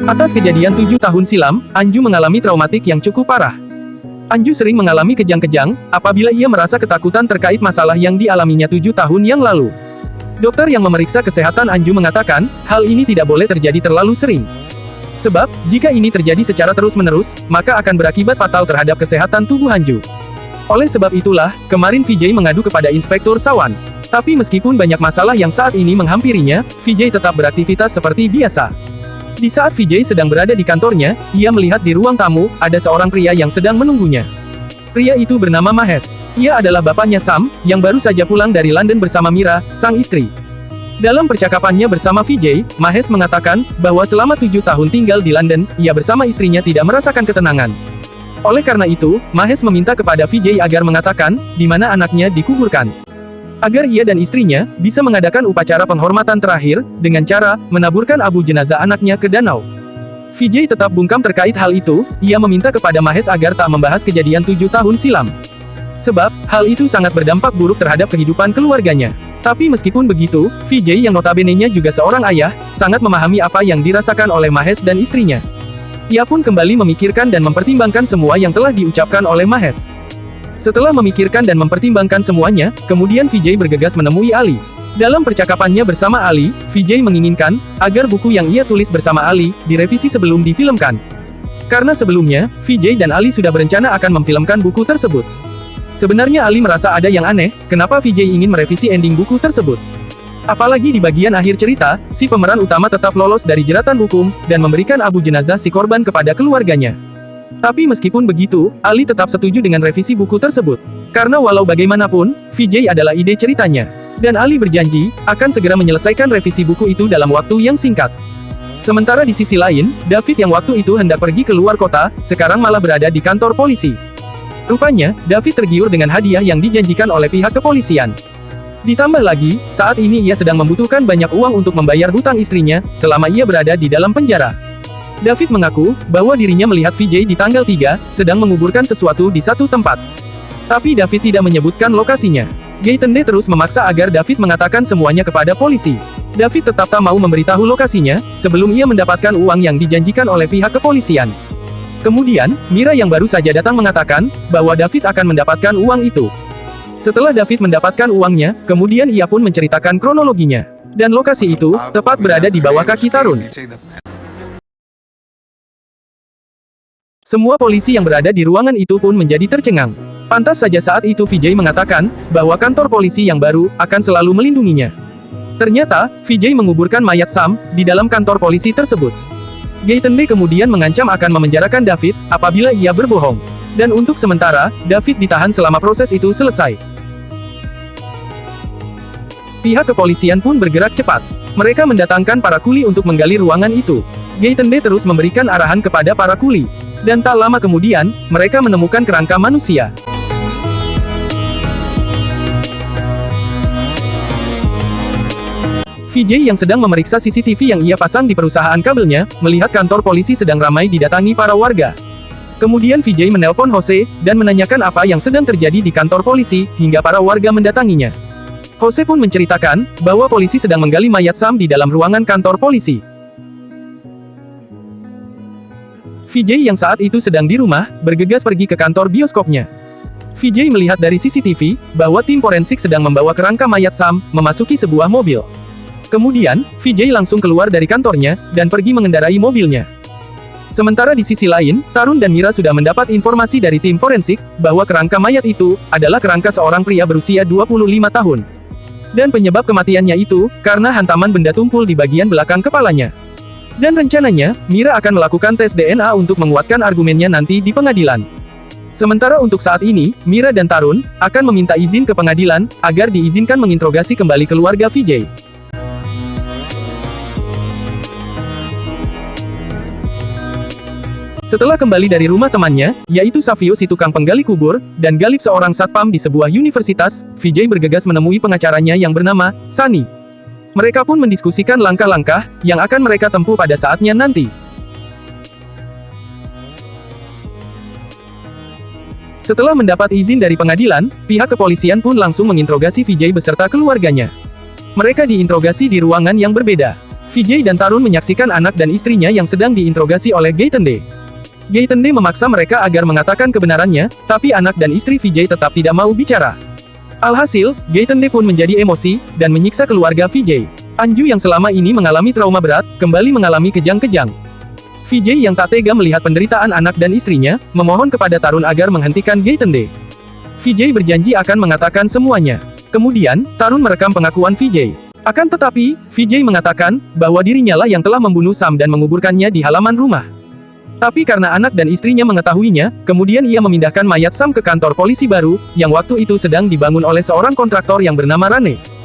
Atas kejadian 7 tahun silam, Anju mengalami traumatik yang cukup parah. Anju sering mengalami kejang-kejang, apabila ia merasa ketakutan terkait masalah yang dialaminya 7 tahun yang lalu. Dokter yang memeriksa kesehatan Anju mengatakan, hal ini tidak boleh terjadi terlalu sering. Sebab, jika ini terjadi secara terus-menerus, maka akan berakibat fatal terhadap kesehatan tubuh Anju. Oleh sebab itulah, kemarin Vijay mengadu kepada Inspektur Sawan. Tapi meskipun banyak masalah yang saat ini menghampirinya, Vijay tetap beraktivitas seperti biasa. Di saat Vijay sedang berada di kantornya, ia melihat di ruang tamu, ada seorang pria yang sedang menunggunya. Pria itu bernama Mahesh. Ia adalah bapaknya Sam, yang baru saja pulang dari London bersama Mira, sang istri. Dalam percakapannya bersama Vijay, Mahesh mengatakan, bahwa selama 7 tahun tinggal di London, ia bersama istrinya tidak merasakan ketenangan. Oleh karena itu, Mahesh meminta kepada Vijay agar mengatakan, di mana anaknya dikuburkan. Agar ia dan istrinya, bisa mengadakan upacara penghormatan terakhir, dengan cara, menaburkan abu jenazah anaknya ke danau. Vijay tetap bungkam terkait hal itu, ia meminta kepada Mahesh agar tak membahas kejadian 7 tahun silam. Sebab, hal itu sangat berdampak buruk terhadap kehidupan keluarganya. Tapi meskipun begitu, Vijay yang notabene-nya juga seorang ayah, sangat memahami apa yang dirasakan oleh Mahesh dan istrinya. Ia pun kembali memikirkan dan mempertimbangkan semua yang telah diucapkan oleh Mahesh. Setelah memikirkan dan mempertimbangkan semuanya, kemudian Vijay bergegas menemui Ali. Dalam percakapannya bersama Ali, Vijay menginginkan, agar buku yang ia tulis bersama Ali, direvisi sebelum difilmkan. Karena sebelumnya, Vijay dan Ali sudah berencana akan memfilmkan buku tersebut. Sebenarnya Ali merasa ada yang aneh, kenapa Vijay ingin merevisi ending buku tersebut. Apalagi di bagian akhir cerita, si pemeran utama tetap lolos dari jeratan hukum, dan memberikan abu jenazah si korban kepada keluarganya. Tapi meskipun begitu, Ali tetap setuju dengan revisi buku tersebut. Karena walau bagaimanapun, Vijay adalah ide ceritanya. Dan Ali berjanji, akan segera menyelesaikan revisi buku itu dalam waktu yang singkat. Sementara di sisi lain, David yang waktu itu hendak pergi ke luar kota, sekarang malah berada di kantor polisi. Rupanya, David tergiur dengan hadiah yang dijanjikan oleh pihak kepolisian. Ditambah lagi, saat ini ia sedang membutuhkan banyak uang untuk membayar hutang istrinya, selama ia berada di dalam penjara. David mengaku, bahwa dirinya melihat Vijay di tanggal 3, sedang menguburkan sesuatu di satu tempat. Tapi David tidak menyebutkan lokasinya. Gaitende terus memaksa agar David mengatakan semuanya kepada polisi. David tetap tak mau memberitahu lokasinya, sebelum ia mendapatkan uang yang dijanjikan oleh pihak kepolisian. Kemudian, Mira yang baru saja datang mengatakan, bahwa David akan mendapatkan uang itu. Setelah David mendapatkan uangnya, kemudian ia pun menceritakan kronologinya. Dan lokasi itu, tepat berada di bawah kaki Tarun. Semua polisi yang berada di ruangan itu pun menjadi tercengang. Pantas saja saat itu Vijay mengatakan, bahwa kantor polisi yang baru, akan selalu melindunginya. Ternyata, Vijay menguburkan mayat Sam, di dalam kantor polisi tersebut. Gaitende kemudian mengancam akan memenjarakan David, apabila ia berbohong. Dan untuk sementara, David ditahan selama proses itu selesai. Pihak kepolisian pun bergerak cepat. Mereka mendatangkan para kuli untuk menggali ruangan itu. Gaitende terus memberikan arahan kepada para kuli. Dan tak lama kemudian, mereka menemukan kerangka manusia. Vijay yang sedang memeriksa CCTV yang ia pasang di perusahaan kabelnya, melihat kantor polisi sedang ramai didatangi para warga. Kemudian Vijay menelpon Jose, dan menanyakan apa yang sedang terjadi di kantor polisi, hingga para warga mendatanginya. Jose pun menceritakan, bahwa polisi sedang menggali mayat Sam di dalam ruangan kantor polisi. Vijay yang saat itu sedang di rumah, bergegas pergi ke kantor bioskopnya. Vijay melihat dari CCTV, bahwa tim forensik sedang membawa kerangka mayat Sam, memasuki sebuah mobil. Kemudian, Vijay langsung keluar dari kantornya, dan pergi mengendarai mobilnya. Sementara di sisi lain, Tarun dan Mira sudah mendapat informasi dari tim forensik, bahwa kerangka mayat itu, adalah kerangka seorang pria berusia 25 tahun. Dan penyebab kematiannya itu, karena hantaman benda tumpul di bagian belakang kepalanya. Dan rencananya, Mira akan melakukan tes DNA untuk menguatkan argumennya nanti di pengadilan. Sementara untuk saat ini, Mira dan Tarun, akan meminta izin ke pengadilan, agar diizinkan menginterogasi kembali keluarga Vijay. Setelah kembali dari rumah temannya, yaitu Savio si tukang penggali kubur, dan Galip seorang satpam di sebuah universitas, Vijay bergegas menemui pengacaranya yang bernama Sunny. Mereka pun mendiskusikan langkah-langkah yang akan mereka tempuh pada saatnya nanti. Setelah mendapat izin dari pengadilan, pihak kepolisian pun langsung menginterogasi Vijay beserta keluarganya. Mereka diinterogasi di ruangan yang berbeda. Vijay dan Tarun menyaksikan anak dan istrinya yang sedang diinterogasi oleh Gaitende. Gaitende memaksa mereka agar mengatakan kebenarannya, tapi anak dan istri Vijay tetap tidak mau bicara. Alhasil, Gaitende pun menjadi emosi, dan menyiksa keluarga Vijay. Anju yang selama ini mengalami trauma berat, kembali mengalami kejang-kejang. Vijay yang tak tega melihat penderitaan anak dan istrinya, memohon kepada Tarun agar menghentikan Gaitende. Vijay berjanji akan mengatakan semuanya. Kemudian, Tarun merekam pengakuan Vijay. Akan tetapi, Vijay mengatakan, bahwa dirinya lah yang telah membunuh Sam dan menguburkannya di halaman rumah. Tapi karena anak dan istrinya mengetahuinya, kemudian ia memindahkan mayat Sam ke kantor polisi baru, yang waktu itu sedang dibangun oleh seorang kontraktor yang bernama Rane.